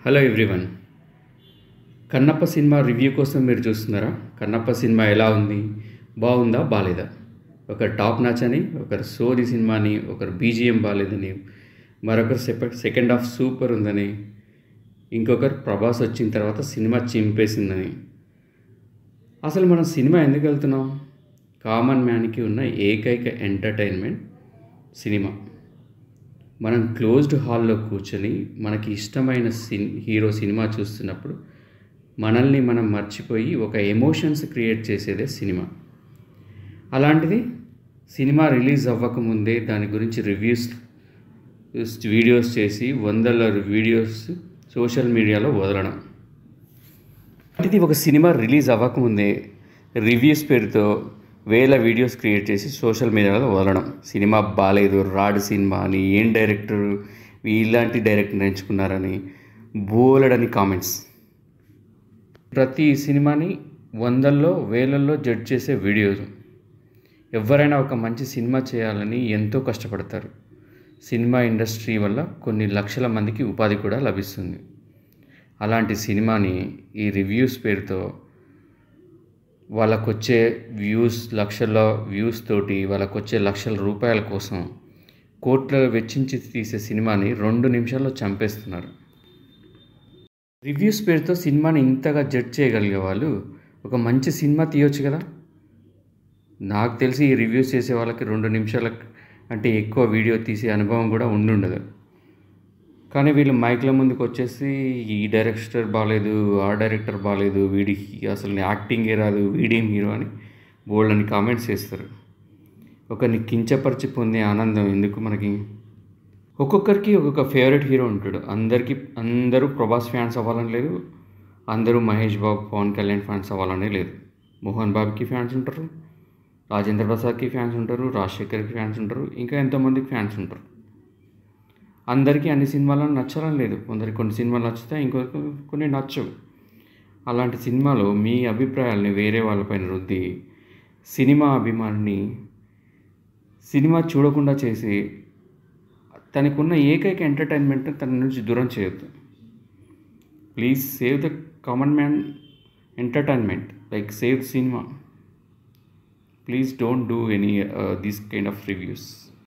Hello everyone. Kannappa cinema review కోసం మీరు చూస్తున్నారా? కన్నప్ప సినిమా ఎలా ఉంది, బాగుందా బాలేదా? ఒకరు టాప్ నాచ్ అని, ఒకరు సోది సినిమాని, ఒకరు బీజిఎం బాలేదని, మరొకరు సెకండ్ హాఫ్ సూపర్ ఉందని, ఇంకొకరు ప్రభాస్ వచ్చిన తర్వాత సినిమా చింపేసిందని. అసలు మనం సినిమా ఎందుకు వెళ్తున్నాం? కామన్ మ్యాన్కి ఉన్న ఏకైక ఎంటర్టైన్మెంట్ సినిమా. మనం క్లోజ్డ్ హాల్లో కూర్చొని మనకి ఇష్టమైన హీరో సినిమా చూస్తున్నప్పుడు మనల్ని మనం మర్చిపోయి ఒక ఎమోషన్స్ క్రియేట్ చేసేదే సినిమా. అలాంటిది సినిమా రిలీజ్ అవ్వకముందే దాని గురించి వీడియోస్ చేసి వందల వీడియోస్ సోషల్ మీడియాలో వదలడం. అలాంటిది ఒక సినిమా రిలీజ్ అవ్వకముందే రివ్యూస్ పేరుతో వేల వీడియోస్ క్రియేట్ చేసి సోషల్ మీడియాలో వదలడం. సినిమా బాగాలేదు, రాడ్ సినిమా అని, ఏం డైరెక్టర్ ఇలాంటి డైరెక్టర్ ఎంచుకున్నారని, బోలెడని కామెంట్స్. ప్రతి సినిమాని వందల్లో వేలల్లో జడ్జ్ చేసే వీడియోస్. ఎవరైనా ఒక మంచి సినిమా చేయాలని ఎంతో కష్టపడతారు. సినిమా ఇండస్ట్రీ వల్ల కొన్ని లక్షల మందికి ఉపాధి కూడా లభిస్తుంది. అలాంటి సినిమాని ఈ రివ్యూస్ పేరుతో వాళ్ళకొచ్చే లక్షల వ్యూస్ తోటి వాళ్ళకొచ్చే లక్షల రూపాయల కోసం కోట్ల వెచ్చించి తీసే సినిమాని 2 నిమిషాల్లో చంపేస్తున్నారు. రివ్యూస్ పేరుతో సినిమాని ఇంతగా జడ్జ్ చేయగలిగే వాళ్ళు ఒక మంచి సినిమా తీయొచ్చు కదా. నాకు తెలిసి ఈ రివ్యూస్ చేసే వాళ్ళకి 2 నిమిషాల అంటే ఎక్కువ వీడియో తీసే అనుభవం కూడా ఉండుండదు. కానీ వీళ్ళు మైక్ల ముందుకు వచ్చేసి ఈ డైరెక్టర్ బాగాలేదు, ఆ డైరెక్టర్ బాగాలేదు, వీడికి అసలు యాక్టింగే రాదు, వీడేం హీరో అని బోల్డ్ అని కామెంట్స్ చేస్తారు. ఒకరిని కించపరిచి పొందే ఆనందం ఎందుకు మనకి? ఒక్కొక్కరికి ఒక్కొక్క ఫేవరెట్ హీరో ఉంటాడు. అందరూ ప్రభాస్ ఫ్యాన్స్ అవ్వాలని లేదు, అందరూ మహేష్ బాబు, పవన్ కళ్యాణ్ ఫ్యాన్స్ అవ్వాలని లేదు. మోహన్ బాబుకి ఫ్యాన్స్ ఉంటారు, రాజేంద్ర ప్రసాద్కి ఫ్యాన్స్ ఉంటారు, రాజశేఖర్కి ఫ్యాన్స్ ఉంటారు, ఇంకా ఎంతోమందికి ఫ్యాన్స్ ఉంటారు. అందరికీ అన్ని సినిమాలను నచ్చాలని లేదు. కొందరికి కొన్ని సినిమాలు నచ్చుతాయి, ఇంకొకరికి కొన్ని నచ్చవు. అలాంటి సినిమాలో మీ అభిప్రాయాలని వేరే వాళ్ళపైన రుద్ది సినిమా అభిమానిని సినిమా చూడకుండా చేసి తనకున్న ఏకైక ఎంటర్టైన్మెంట్ తన నుంచి దూరం చేయొద్దు. Please save the common man entertainment, like save cinema. Please don't do any this kind of reviews.